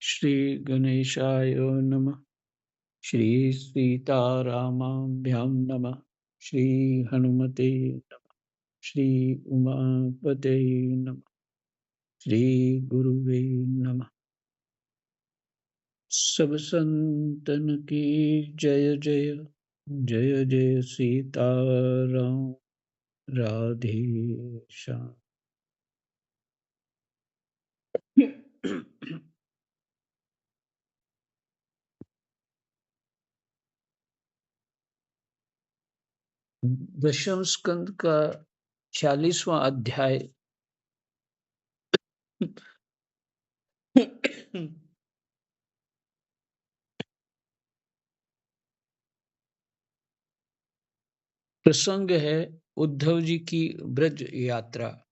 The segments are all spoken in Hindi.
श्री गणेशाय नमः। श्री सीतारामाभ्यां नमः। श्री हनुमते नमः। श्री उमापते नमः। श्री गुरुवे नमः। सब संतन की जय जय। जय जय सीताराम। राधे श्याम। दशम स्कंद का 46वां अध्याय। प्रसंग है उद्धव जी की ब्रज यात्रा।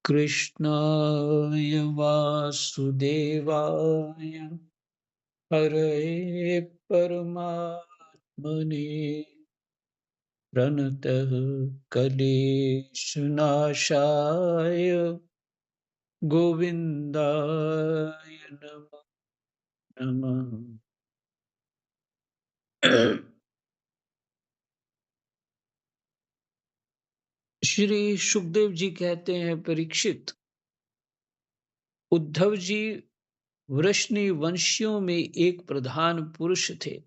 कृष्णाय वासुदेवाय हरये परमात्मने प्रणतः क्लेशनाशाय गोविन्दाय नमः नमः। श्री सुखदेव जी कहते हैं, परीक्षित, उद्धव जी वृष्णि वंशियों में एक प्रधान पुरुष थे।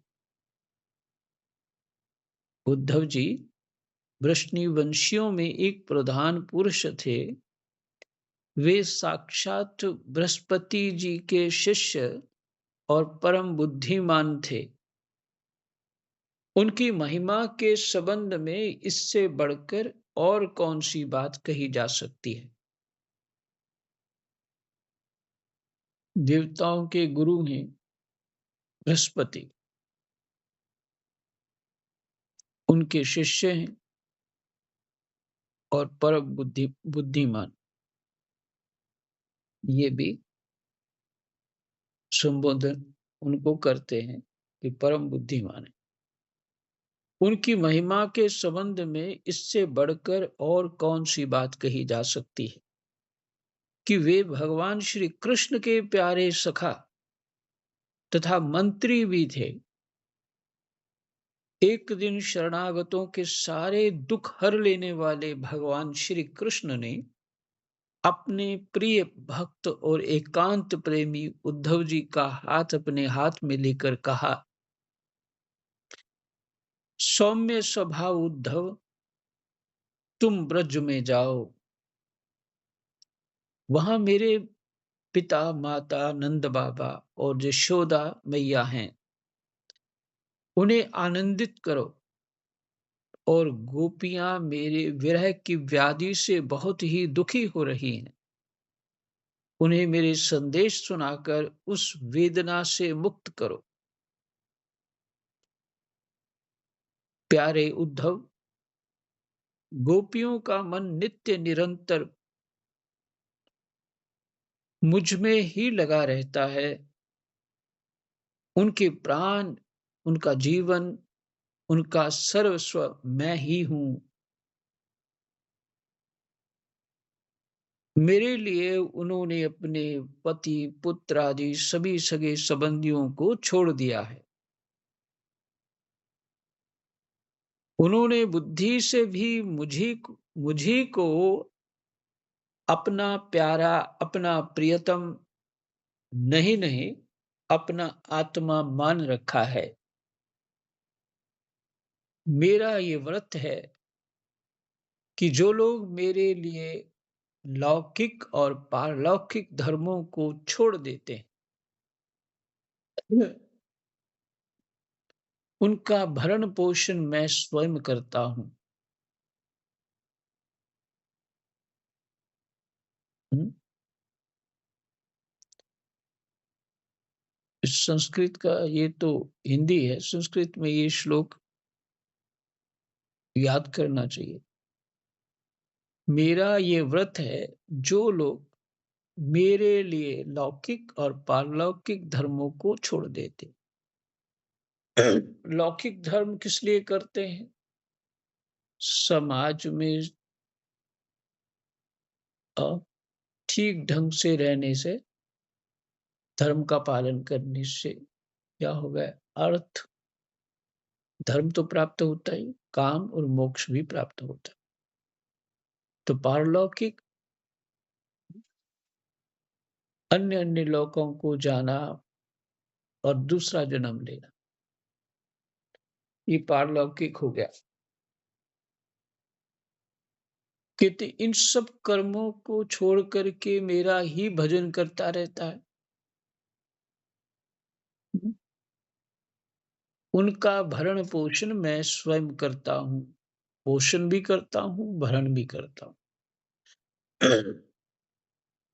उद्धव जी वृष्णि वंशियों में एक प्रधान पुरुष थे। वे साक्षात बृहस्पति जी के शिष्य और परम बुद्धिमान थे। उनकी महिमा के संबंध में इससे बढ़कर और कौन सी बात कही जा सकती है। देवताओं के गुरु हैं बृहस्पति, उनके शिष्य हैं और परम बुद्धिमान। ये भी संबोधन उनको करते हैं कि परम बुद्धिमान है। उनकी महिमा के संबंध में इससे बढ़कर और कौन सी बात कही जा सकती है कि वे भगवान श्री कृष्ण के प्यारे सखा तथा मंत्री भी थे। एक दिन शरणागतों के सारे दुख हर लेने वाले भगवान श्री कृष्ण ने अपने प्रिय भक्त और एकांत प्रेमी उद्धव जी का हाथ अपने हाथ में लेकर कहा, सौम्य स्वभाव उद्धव, तुम ब्रज में जाओ। वहां मेरे पिता माता नंद बाबा और यशोदा मैया हैं। उन्हें आनंदित करो। और गोपियां मेरे विरह की व्याधि से बहुत ही दुखी हो रही हैं। उन्हें मेरे संदेश सुनाकर उस वेदना से मुक्त करो। प्यारे उद्धव, गोपियों का मन नित्य निरंतर मुझ में ही लगा रहता है। उनके प्राण, उनका जीवन, उनका सर्वस्व मैं ही हूं। मेरे लिए उन्होंने अपने पति पुत्र आदि सभी सगे संबंधियों को छोड़ दिया है। उन्होंने बुद्धि से भी मुझी को अपना प्यारा, अपना प्रियतम नहीं नहीं, अपना आत्मा मान रखा है। मेरा ये व्रत है कि जो लोग मेरे लिए लौकिक और पारलौकिक धर्मों को छोड़ देते हैं, उनका भरण पोषण मैं स्वयं करता हूं। हम्म, संस्कृत का ये तो हिंदी है, संस्कृत में ये श्लोक याद करना चाहिए। मेरा ये व्रत है, जो लोग मेरे लिए लौकिक और पारलौकिक धर्मों को छोड़ देते। लौकिक धर्म किस लिए करते हैं? समाज में ठीक ढंग से रहने से, धर्म का पालन करने से क्या होगा? अर्थ, धर्म तो प्राप्त होता ही, काम और मोक्ष भी प्राप्त होता है। तो पारलौकिक अन्य-अन्य लोकों को जाना और दूसरा जन्म लेना, ये पारलौकिक हो गया। कहते इन सब कर्मों को छोड़ कर के मेरा ही भजन करता रहता है। उनका भरण-पोषण मैं स्वयं करता हूँ। पोषण भी करता हूँ, भरण भी करता हूँ।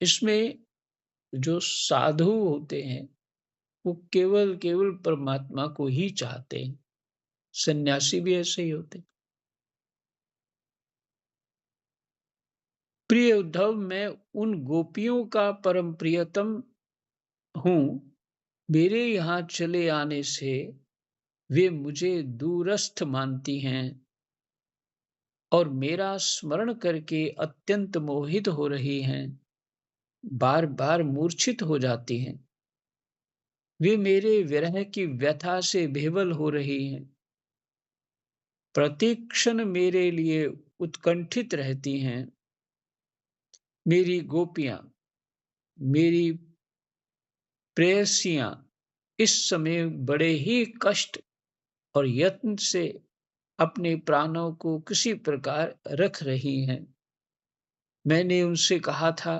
इसमें जो साधु होते हैं, वो केवल परमात्मा को ही चाहते हैं। सन्यासी भी ऐसे ही होते हैं। प्रिय उद्धव, मैं उन गोपियों का परम प्रियतम हूँ। मेरे यहाँ चले आने से वे मुझे दूरस्थ मानती हैं और मेरा स्मरण करके अत्यंत मोहित हो रही हैं, बार-बार मूर्छित हो जाती हैं। वे मेरे विरह की व्यथा से विह्वल हो रही हैं। प्रतिक्षण मेरे लिए उत्कंठित रहती हैं। मेरी गोपियाँ, मेरी प्रेयसियाँ इस समय बड़े ही कष्ट और यत्न से अपने प्राणों को किसी प्रकार रख रही हैं। मैंने उनसे कहा था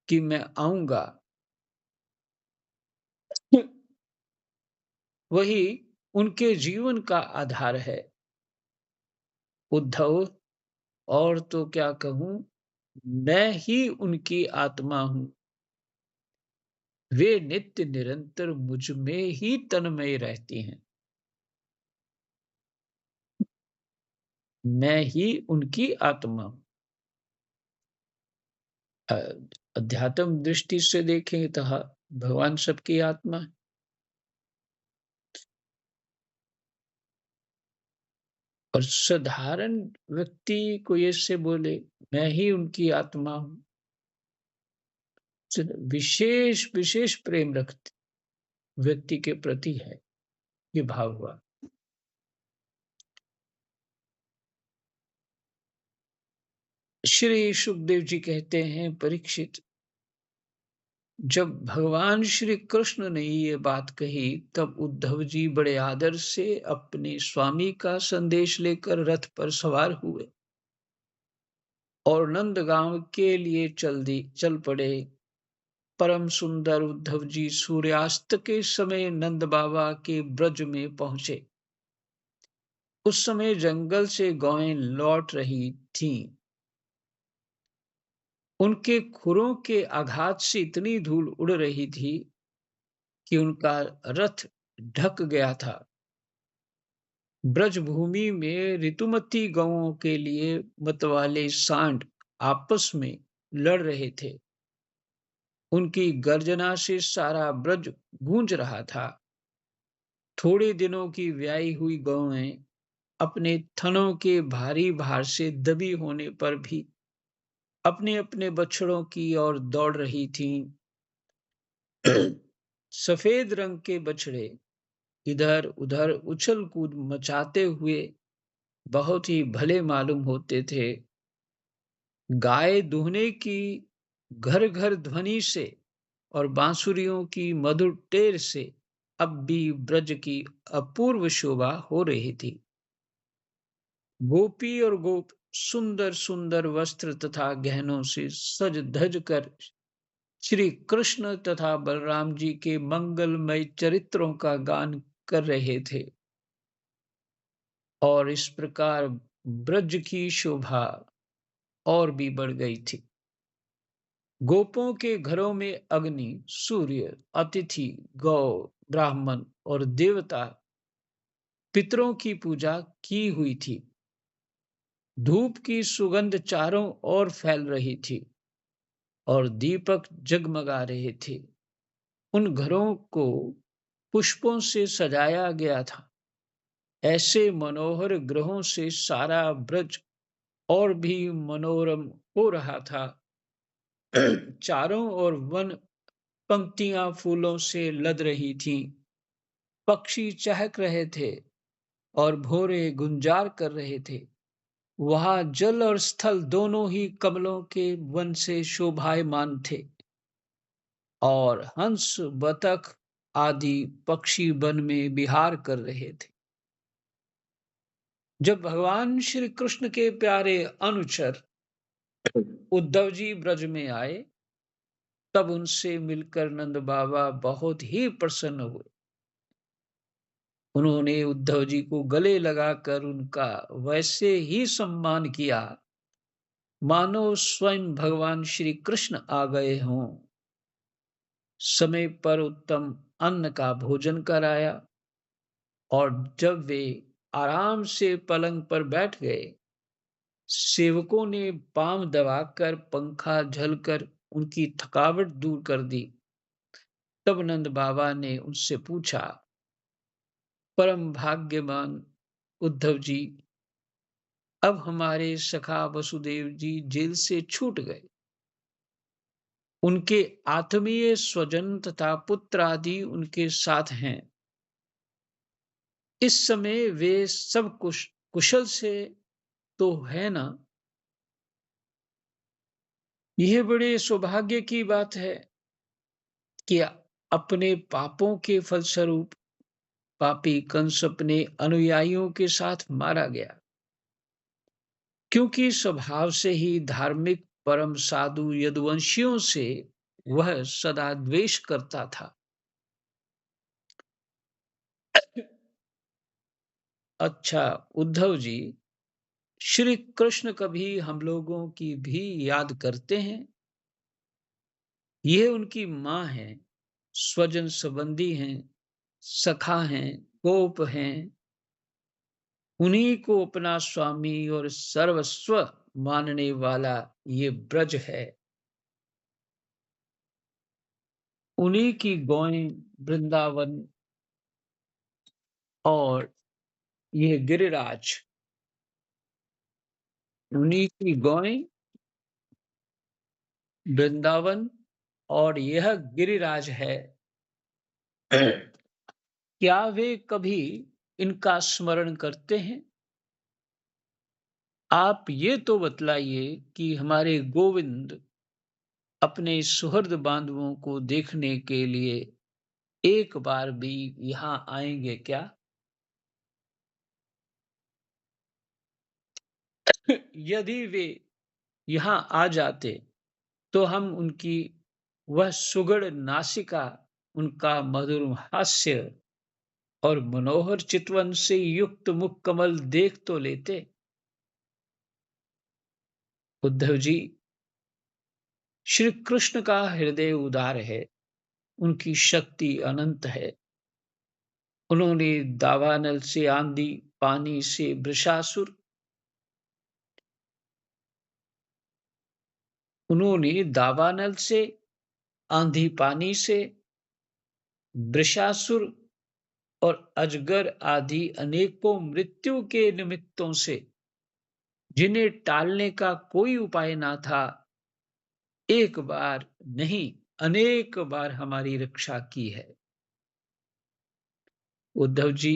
कि मैं आऊँगा। वही उनके जीवन का आधार है। उद्धव, और तो क्या कहूँ, मैं ही उनकी आत्मा हूँ। वे नित्य निरंतर मुझ में ही तन्मय रहती हैं। मैं ही उनकी आत्मा हूँ। अ, अध्यात्म दृष्टि से देखें तो भगवान सबकी आत्मा है। और साधारण व्यक्ति कोई ऐसे बोले, मैं ही उनकी आत्मा हूँ, विशेष विशेष प्रेम रखते व्यक्ति के प्रति है, ये भाव हुआ। श्री सुखदेव जी कहते हैं, परीक्षित, जब भगवान श्री कृष्ण ने ये बात कही, तब उद्धव जी बड़े आदर से अपने स्वामी का संदेश लेकर रथ पर सवार हुए और नंदगांव के लिए चल पड़े। परम सुंदर उद्धव जी सूर्यास्त के समय नंद बाबा के ब्रज में पहुंचे। उस समय जंगल से गौएं लौट रही थीं। उनके खुरों के आघात से इतनी धूल उड़ रही थी कि उनका रथ ढक गया था। ब्रजभूमि में ऋतुमती गौओं के लिए मतवाले सांड आपस में लड़ रहे थे। उनकी गर्जना से सारा ब्रज गूंज रहा था। थोड़े दिनों की ब्याई हुई गौएं अपने थनों के भारी भार से दबी होने पर भी अपने अपने बछड़ों की ओर दौड़ रही थीं। सफेद रंग के बछड़े इधर उधर उछल कूद मचाते हुए बहुत ही भले मालूम होते थे। गाय दूहने की घर घर ध्वनि से और बांसुरियों की मधुर टेर से अब भी ब्रज की अपूर्व शोभा हो रही थी। गोपी और गोप सुंदर सुंदर वस्त्र तथा गहनों से सज धज कर श्री कृष्ण तथा बलराम जी के मंगलमय चरित्रों का गान कर रहे थे और इस प्रकार ब्रज की शोभा और भी बढ़ गई थी। गोपों के घरों में अग्नि, सूर्य, अतिथि, गौ, ब्राह्मण और देवता पितरों की पूजा की हुई थी। धूप की सुगंध चारों ओर फैल रही थी और दीपक जगमगा रहे थे। उन घरों को पुष्पों से सजाया गया था। ऐसे मनोहर ग्रहों से सारा ब्रज और भी मनोरम हो रहा था। चारों ओर वन पंक्तियां फूलों से लद रही थीं। पक्षी चहक रहे थे और भौरे गुंजार कर रहे थे। वहां जल और स्थल दोनों ही कमलों के वन से शोभायमान थे और हंस, बतख आदि पक्षी वन में विहार कर रहे थे। जब भगवान श्री कृष्ण के प्यारे अनुचर उद्धव जी ब्रज में आए, तब उनसे मिलकर नंद बाबा बहुत ही प्रसन्न हुए। उन्होंने उद्धव जी को गले लगाकर उनका वैसे ही सम्मान किया मानो स्वयं भगवान श्री कृष्ण आ गए हों। समय पर उत्तम अन्न का भोजन कराया और जब वे आराम से पलंग पर बैठ गए, सेवकों ने पांव दबाकर पंखा झलकर उनकी थकावट दूर कर दी। तब नंद बाबा ने उनसे पूछा, परम भाग्यवान उद्धव जी, अब हमारे सखा वसुदेव जी जेल से छूट गए। उनके आत्मीय स्वजन तथा पुत्र आदि उनके साथ हैं। इस समय वे सब कुशल से तो है ना? यह बड़े सौभाग्य की बात है कि अपने पापों के फलस्वरूप पापी कंस अपने अनुयायियों के साथ मारा गया, क्योंकि स्वभाव से ही धार्मिक परम साधु यदुवंशियों से वह सदा द्वेष करता था। अच्छा उद्धव जी, श्री कृष्ण कभी हम लोगों की भी याद करते हैं? ये उनकी माँ है, स्वजन संबंधी हैं, सखा हैं, गोप हैं। उन्हीं को अपना स्वामी और सर्वस्व मानने वाला ये ब्रज है। उन्हीं की गौएं वृंदावन और ये गिरिराज, उन्हीं की गौएं वृंदावन और यह गिरिराज है। क्या वे कभी इनका स्मरण करते हैं? आप ये तो बतलाइए कि हमारे गोविंद अपने सुहृद बांधवों को देखने के लिए एक बार भी यहाँ आएंगे क्या? यदि वे यहाँ आ जाते तो हम उनकी वह सुगढ़ नासिका, उनका मधुर हास्य और मनोहर चितवन से युक्त मुख कमल देख तो लेते। उद्धव जी, श्री कृष्ण का हृदय उदार है, उनकी शक्ति अनंत है। उन्होंने दावानल से आंधी, पानी से वृषासुर, उन्होंने दावानल से आंधी पानी से वृषासुर और अजगर आदि अनेकों मृत्यु के निमित्तों से, जिन्हें टालने का कोई उपाय ना था, एक बार नहीं अनेक बार हमारी रक्षा की है। उद्धव जी,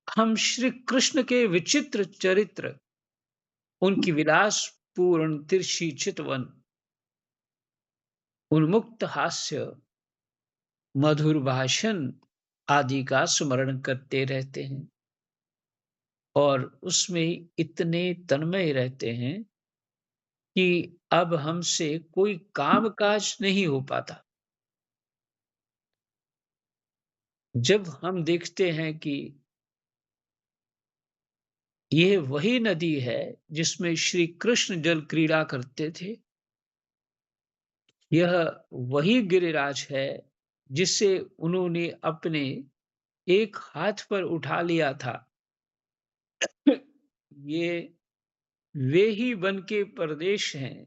हम श्री कृष्ण के विचित्र चरित्र, उनकी विलास पूर्ण तिरछी चितवन, उन्मुक्त हास्य, मधुर भाषण आदि का स्मरण करते रहते हैं और उसमें इतने तन्मय रहते हैं कि अब हमसे कोई काम-काज नहीं हो पाता। जब हम देखते हैं कि यह वही नदी है जिसमें श्री कृष्ण जल क्रीड़ा करते थे, यह वही गिरिराज है जिसे उन्होंने अपने एक हाथ पर उठा लिया था। ये वे ही वन के प्रदेश हैं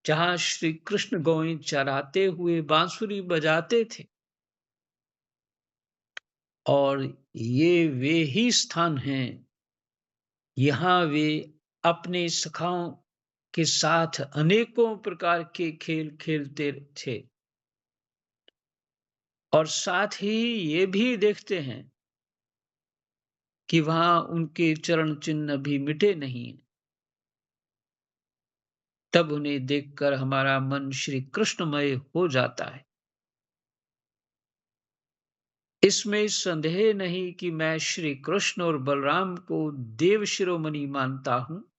जहाँ श्री कृष्ण गौएं चराते हुए बांसुरी बजाते थे और ये वे ही स्थान हैं, यहाँ वे अपने सखाओं के साथ अनेकों प्रकार के खेल खेलते थे और साथ ही ये भी देखते हैं कि वहाँ उनके चरण चिन्ह भी मिटे नहीं हैं। तब उन्हें देखकर हमारा मन श्री कृष्णमय हो जाता है। इसमें संदेह नहीं कि मैं श्री कृष्ण और बलराम को देव शिरोमणि मानता हूँ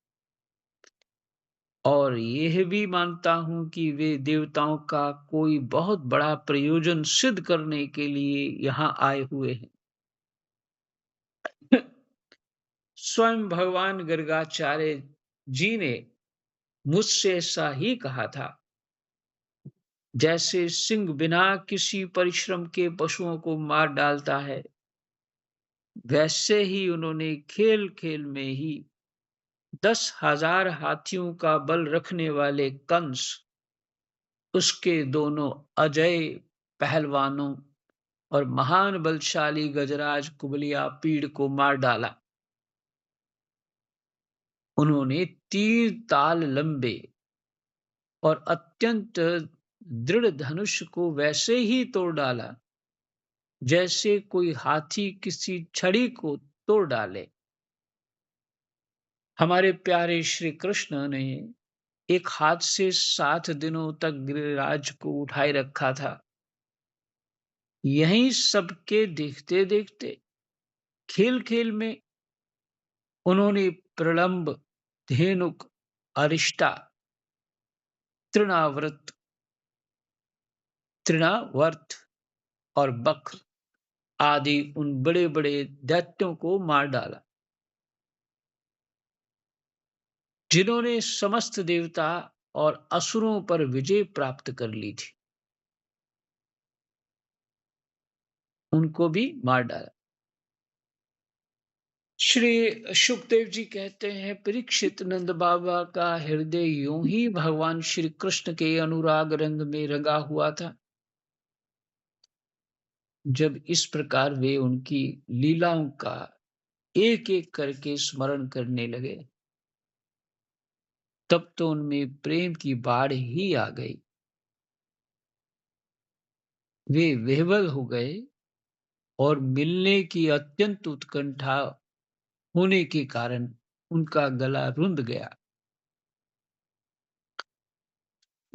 और यह भी मानता हूँ कि वे देवताओं का कोई बहुत बड़ा प्रयोजन सिद्ध करने के लिए यहाँ आए हुए हैं। स्वयं भगवान गर्गाचार्य जी ने मुझसे ऐसा ही कहा था। जैसे सिंह बिना किसी परिश्रम के पशुओं को मार डालता है, वैसे ही उन्होंने खेल-खेल में ही 10,000 हाथियों का बल रखने वाले कंस, उसके दोनों अजेय पहलवानों और महान बलशाली गजराज कुबलियापीड़ को मार डाला। उन्होंने 3 ताल लंबे और अत्यंत दृढ़ धनुष को वैसे ही तोड़ डाला, जैसे कोई हाथी किसी छड़ी को तोड़ डाले। हमारे प्यारे श्री कृष्ण ने एक हाथ से 7 दिनों तक गिरिराज को उठाए रखा था। यहीं सबके देखते-देखते, खेल-खेल में उन्होंने प्रलंब, धेनुक, अरिष्टा, तृणावर्त तृणावर्त और बक आदि उन बड़े-बड़े दैत्यों को मार डाला, जिन्होंने समस्त देवता और असुरों पर विजय प्राप्त कर ली थी। उनको भी मार डाला। श्री शुकदेव जी कहते हैं, परीक्षित नंद बाबा का हृदय यूं ही भगवान श्री कृष्ण के अनुराग रंग में रंगा हुआ था। जब इस प्रकार वे उनकी लीलाओं का एक-एक करके स्मरण करने लगे, तब तो उनमें प्रेम की बाढ़ ही आ गई। वे विह्वल हो गए और मिलने की अत्यंत उत्कंठा होने के कारण उनका गला रुंध गया।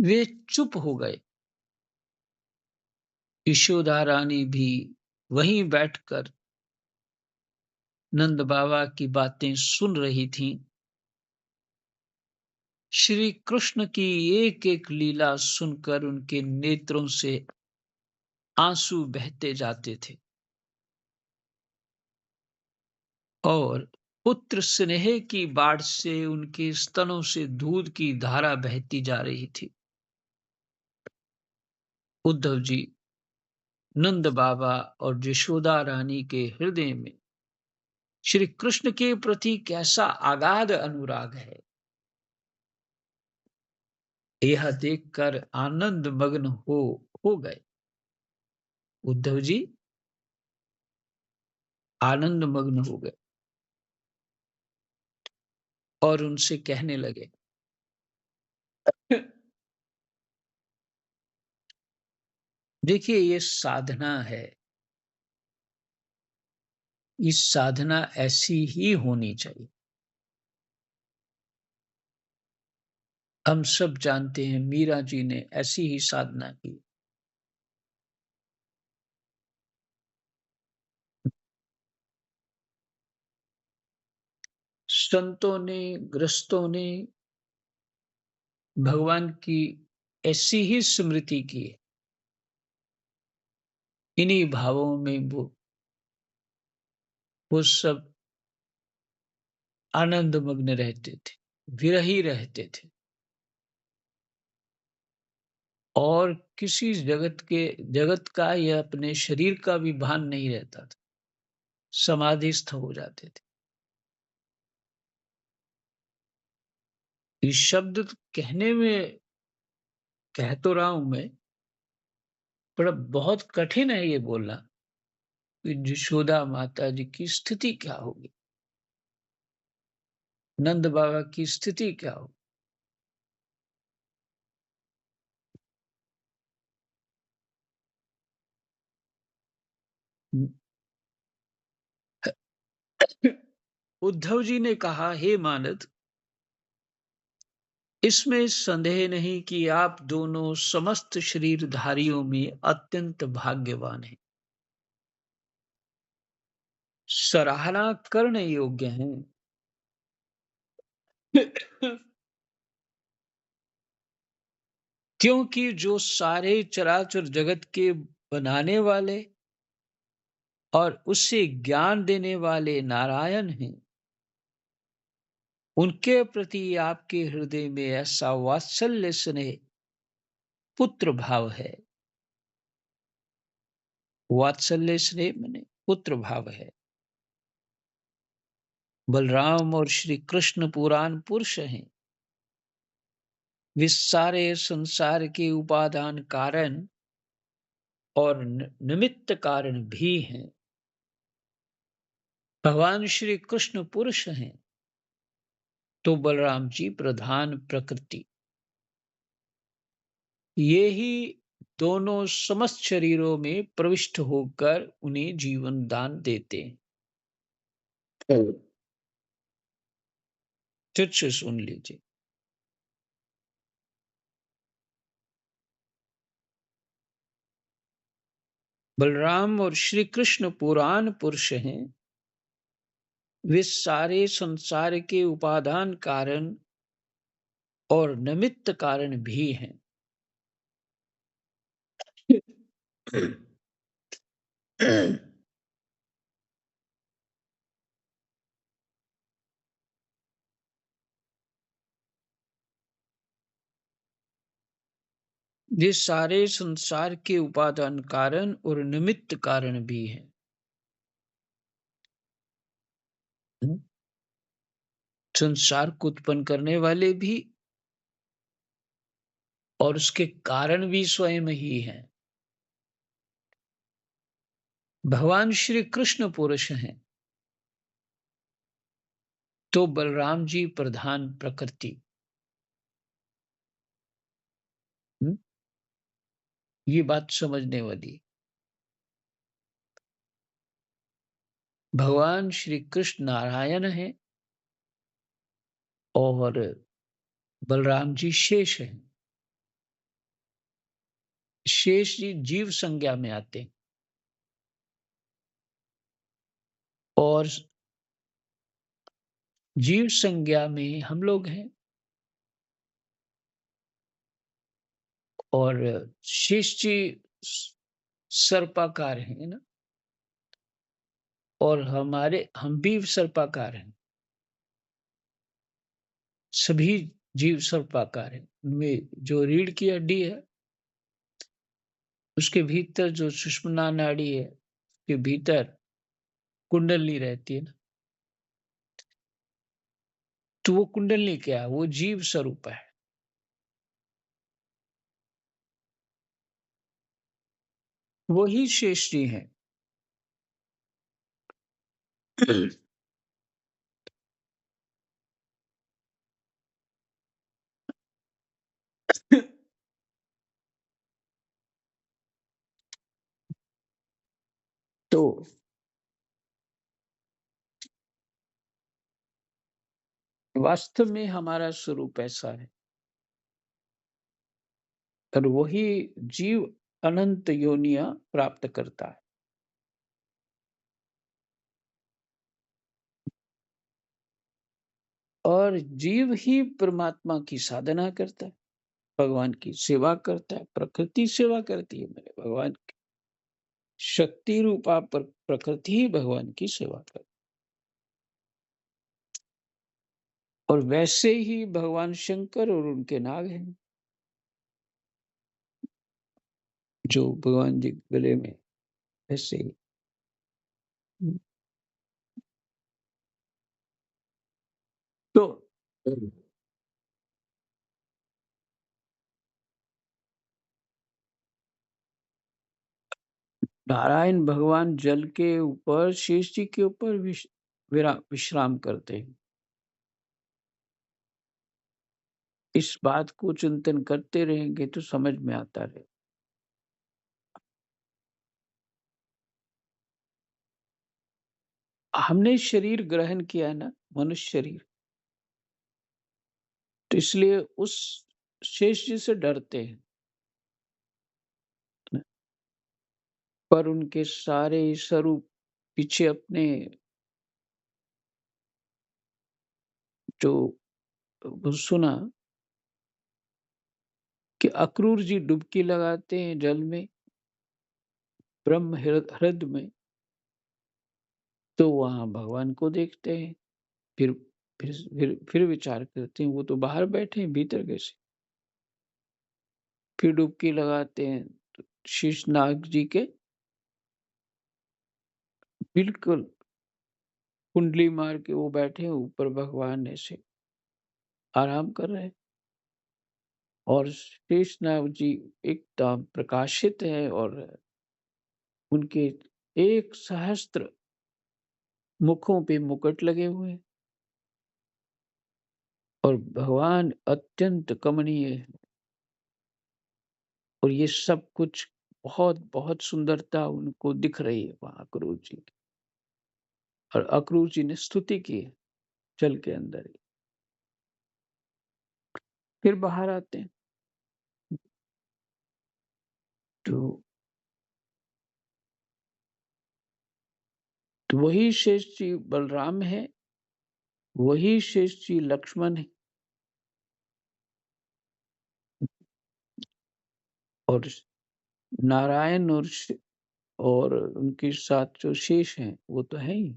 वे चुप हो गए। यशोदा रानी भी वहीं बैठकर नंद बाबा की बातें सुन रही थीं। श्री कृष्ण की एक-एक लीला सुनकर उनके नेत्रों से आंसू बहते जाते थे और पुत्र स्नेह की बाढ़ से उनके स्तनों से दूध की धारा बहती जा रही थी। उद्धव जी, नंद बाबा और यशोदा रानी के हृदय में श्री कृष्ण के प्रति कैसा अगाध अनुराग है, यह देखकर आनंद मग्न हो गए। उद्धव जी आनंद मग्न हो गए और उनसे कहने लगे, देखिए ये साधना है, इस साधना ऐसी ही होनी चाहिए। हम सब जानते हैं मीरा जी ने ऐसी ही साधना की। संतों ने, ग्रस्तों ने भगवान की ऐसी ही स्मृति की है। इन्हीं भावों में वो सब आनंद मग्न रहते थे, विरही रहते थे और किसी जगत का या अपने शरीर का भी भान नहीं रहता था। समाधिस्थ हो जाते थे। ये शब्द तो कहने में कह तो रहा हूं मैं, पर अब बहुत कठिन है ये बोलना कि यशोदा माता जी की स्थिति क्या होगी, नंद बाबा की स्थिति क्या होगी। उद्धव जी ने कहा, हे मानद, इसमें संदेह नहीं कि आप दोनों समस्त शरीरधारियों में अत्यंत भाग्यवान हैं, सराहना करने योग्य हैं। क्योंकि जो सारे चराचर जगत के बनाने वाले और उससे ज्ञान देने वाले नारायण हैं, उनके प्रति आपके हृदय में ऐसा वात्सल्य स्नेह पुत्र भाव है। वात्सल्य स्नेह माने पुत्र भाव है। बलराम और श्री कृष्ण पुराण पुरुष हैं। वे सारे संसार के उपादान कारण और निमित्त कारण भी हैं। भगवान श्री कृष्ण पुरुष हैं तो बलराम जी प्रधान प्रकृति। ये ही दोनों समस्त शरीरों में प्रविष्ट होकर उन्हें जीवन दान देते हैं। फिर से सुन लीजिए। बलराम और श्री कृष्ण पुराण पुरुष हैं। वे सारे संसार के उपादान कारण और निमित्त कारण भी हैं। ये सारे संसार के उपादान कारण और निमित्त कारण भी हैं। संसार को उत्पन्न करने वाले भी और उसके कारण भी स्वयं ही हैं। भगवान श्री कृष्ण पुरुष हैं तो बलराम जी प्रधान प्रकृति। ये बात समझने वाली। भगवान श्री कृष्ण नारायण है और बलराम जी शेष हैं। शेष जी जीव संज्ञा में आते हैं और जीव संज्ञा में हम लोग हैं और शेष जी सर्पाकार हैं ना, और हम भी सर्पाकार हैं। सभी जीव सर्पाकार हैं। उनमें जो रीढ़ की हड्डी है उसके भीतर जो सुषुम्ना नाड़ी है उसके भीतर कुंडली रहती है ना, तो वो कुंडली क्या है? वो जीव स्वरूप है। वही शेष जी हैं। तो वास्तव में हमारा स्वरूप ऐसा है और वही जीव अनंत योनियां प्राप्त करता है। और जीव ही परमात्मा की साधना करता है, भगवान की सेवा करता है। प्रकृति सेवा करती है, मेरे भगवान की शक्ति रूपा प्रकृति ही भगवान की सेवा करती है। और वैसे ही भगवान शंकर और उनके नाग हैं जो भगवान जी के गले में ऐसे ही। तो नारायण भगवान जल के ऊपर शेष जी के ऊपर विश्राम करते हैं। इस बात को चिंतन करते रहेंगे तो समझ में आता रहे। हमने शरीर ग्रहण किया है ना, मनुष्य शरीर, तो इसलिए उस शेष जी से डरते हैं। न पर उनके सारे स्वरूप पीछे अपने जो सुना कि अक्रूर जी डुबकी लगाते हैं जल में, ब्रह्म हृद में, तो वहाँ भगवान को देखते हैं। फिर फिर विचार करते हैं, वो तो बाहर बैठे हैं, भीतर कैसे? फिर डुबकी लगाते हैं, तो शेषनाग जी के बिल्कुल कुंडली मार के वो बैठे हैं ऊपर, भगवान ऐसे आराम कर रहे हैं। और शेषनाग जी एकदम प्रकाशित है और उनके 1 सहस्त्र मुखों पे मुकुट लगे हुए हैं और भगवान अत्यंत कमनीय है। और ये सब कुछ बहुत सुंदरता उनको दिख रही है वहाँ अक्रूर जी की। और अक्रूर जी ने स्तुति की है जल के अंदर ही। फिर बाहर आते हैं, तो वही शेष जी बलराम है, वही शेष जी लक्ष्मण है और नारायण और उनके साथ जो शेष हैं वो तो है ही।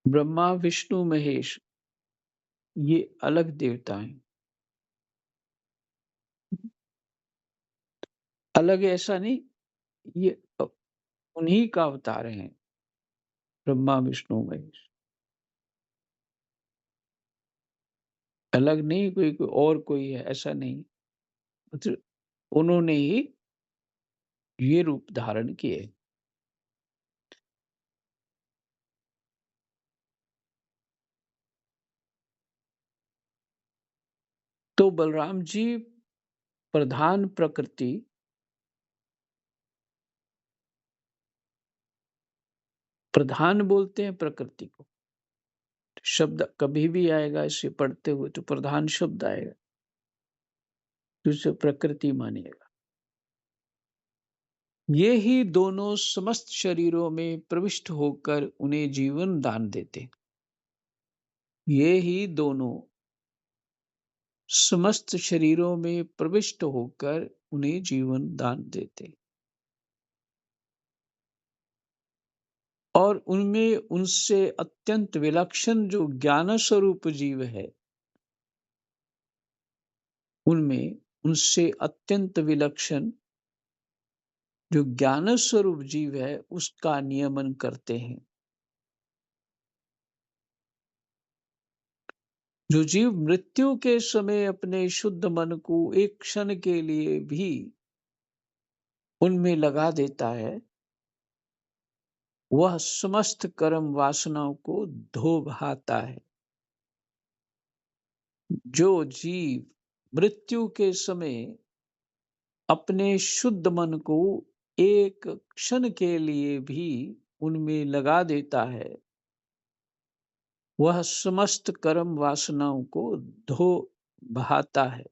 ब्रह्मा विष्णु महेश ये अलग देवता हैं। अलग ऐसा नहीं, ये उन्हीं का अवतार हैं, ब्रह्मा विष्णु महेश। अलग नहीं, कोई और कोई है ऐसा नहीं, मतलब उन्होंने ही ये रूप धारण किए। तो बलराम जी प्रधान प्रकृति, प्रधान बोलते हैं प्रकृति को। शब्द कभी भी आएगा इसे पढ़ते हुए तो प्रधान शब्द आएगा, तो इसे प्रकृति मानिएगा। ये ही दोनों समस्त शरीरों में प्रविष्ट होकर उन्हें जीवन दान देते। ये ही दोनों समस्त शरीरों में प्रविष्ट होकर उन्हें जीवन दान देते और उनमें उनसे अत्यंत विलक्षण जो ज्ञान स्वरूप जीव है, उनमें उनसे अत्यंत विलक्षण जो ज्ञान स्वरूप जीव है उसका नियमन करते हैं। जो जीव मृत्यु के समय अपने शुद्ध मन को एक क्षण के लिए भी उनमें लगा देता है, वह समस्त कर्म वासनाओं को धो बहाता है। जो जीव मृत्यु के समय अपने शुद्ध मन को एक क्षण के लिए भी उनमें लगा देता है, वह समस्त कर्म वासनाओं को धो बहाता है।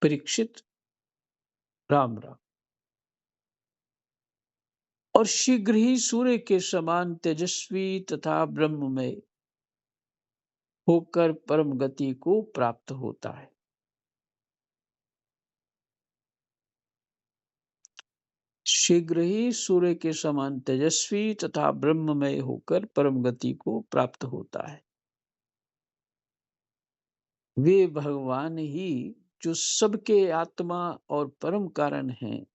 परीक्षित, राम राम। और शीघ्र ही सूर्य के समान तेजस्वी तथा ब्रह्ममय होकर परम गति को प्राप्त होता है। शीघ्र ही सूर्य के समान तेजस्वी तथा ब्रह्ममय होकर परम गति को प्राप्त होता है। वे भगवान ही जो सबके आत्मा और परम कारण हैं,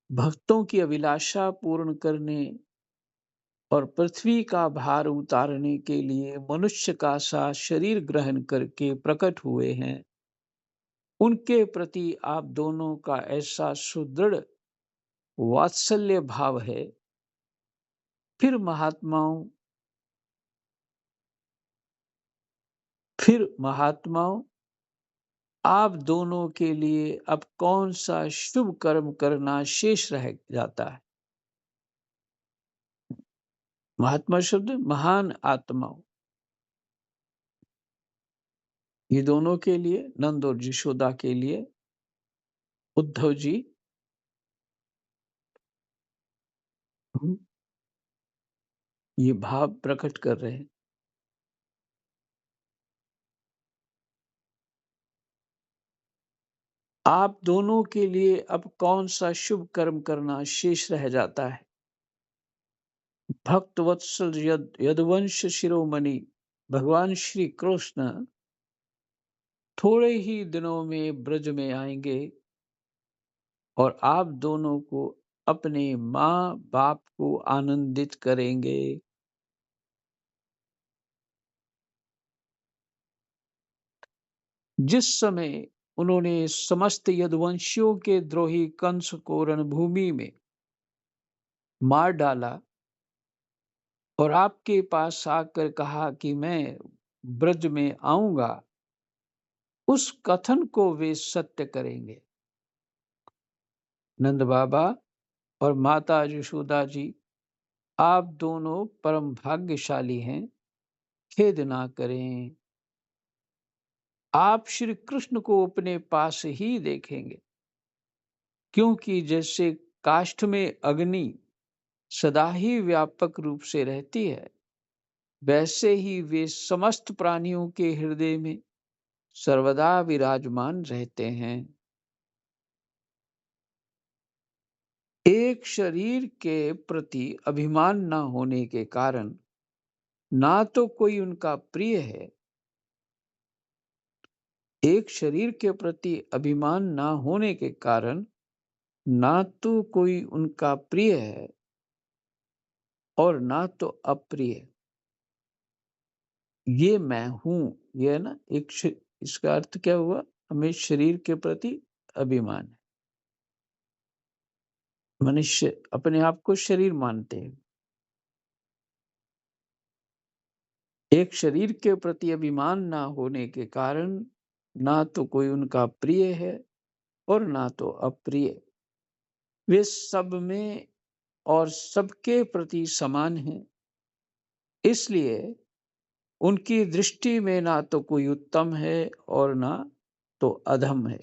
भक्तों की अभिलाषा पूर्ण करने और पृथ्वी का भार उतारने के लिए मनुष्य का सा शरीर ग्रहण करके प्रकट हुए हैं। उनके प्रति आप दोनों का ऐसा सुदृढ़ वात्सल्य भाव है। फिर महात्माओं फिर महात्माओं आप दोनों के लिए अब कौन सा शुभ कर्म करना शेष रह जाता है? महात्मा शब्द महान आत्माओं, ये दोनों के लिए, नंद और यशोदा के लिए उद्धव जी हम्म, ये भाव प्रकट कर रहे हैं। आप दोनों के लिए अब कौन सा शुभ कर्म करना शेष रह जाता है? भक्त वत्सल यदुवंश शिरोमणि भगवान श्री कृष्ण थोड़े ही दिनों में ब्रज में आएंगे और आप दोनों को अपने माँ बाप को आनंदित करेंगे। जिस समय उन्होंने समस्त यदुवंशियों के द्रोही कंस को रणभूमि में मार डाला और आपके पास आकर कहा कि मैं ब्रज में आऊंगा, उस कथन को वे सत्य करेंगे। नंद बाबा और माता यशोदा जी, आप दोनों परम भाग्यशाली हैं, खेद ना करें। आप श्री कृष्ण को अपने पास ही देखेंगे, क्योंकि जैसे काष्ठ में अग्नि सदा ही व्यापक रूप से रहती है, वैसे ही वे समस्त प्राणियों के हृदय में सर्वदा विराजमान रहते हैं। एक शरीर के प्रति अभिमान न होने के कारण ना तो कोई उनका प्रिय है, एक शरीर के प्रति अभिमान ना होने के कारण ना तो कोई उनका प्रिय है और ना तो अप्रिय। ये मैं हूं, ये है ना इसका अर्थ क्या हुआ? हमें शरीर के प्रति अभिमान है। मनुष्य अपने आप को शरीर मानते हैं। एक शरीर के प्रति अभिमान ना होने के कारण ना तो कोई उनका प्रिय है और ना तो अप्रिय। वे सब में और सबके प्रति समान हैं, इसलिए उनकी दृष्टि में ना तो कोई उत्तम है और ना तो अधम है।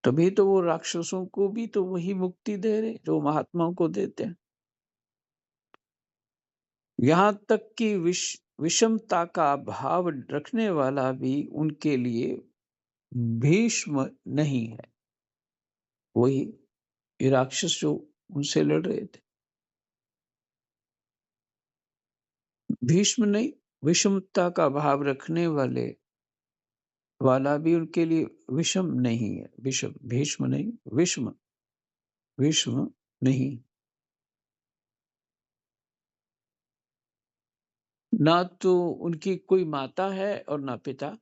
तभी तो वो राक्षसों को भी तो वही मुक्ति दे रहे जो महात्माओं को देते हैं। यहाँ तक कि विषमता का भाव रखने वाला भी उनके लिए भीष्म नहीं है। वही ये राक्षस जो उनसे लड़ रहे थे, भीष्म नहीं, विषमता का भाव रखने वाला भी उनके लिए विषम नहीं है। विषम, भीष्म नहीं, विषम नहीं। ना तो उनकी कोई माता है और ना पिता,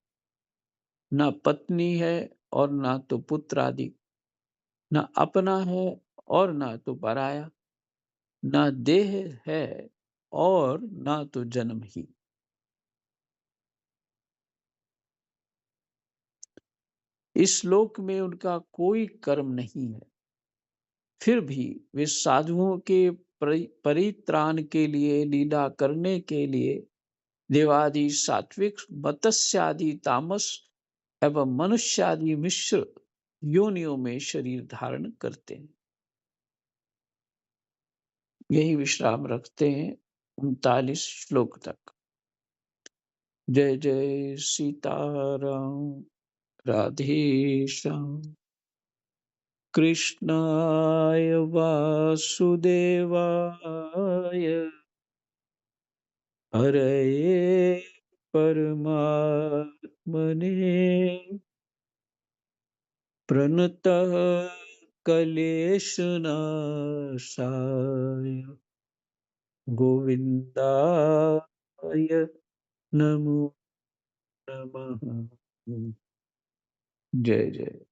ना पत्नी है और ना तो पुत्र आदि, ना अपना है और ना तो पराया, ना देह है और ना तो जन्म ही। इस लोक में उनका कोई कर्म नहीं है, फिर भी वे साधुओं के परित्राण के लिए, लीला करने के लिए देवादि सात्विक मत्स्यादि तामस एवं मनुष्यादि मिश्र योनियों में शरीर धारण करते हैं। यही विश्राम रखते हैं 39 श्लोक तक। जय जय सीताराम। राधे श्याम। कृष्णाय वासुदेवाय हरये परमात्मने प्रणतः क्लेशनाशाय गोविन्दाय नमो नमः। जय जय।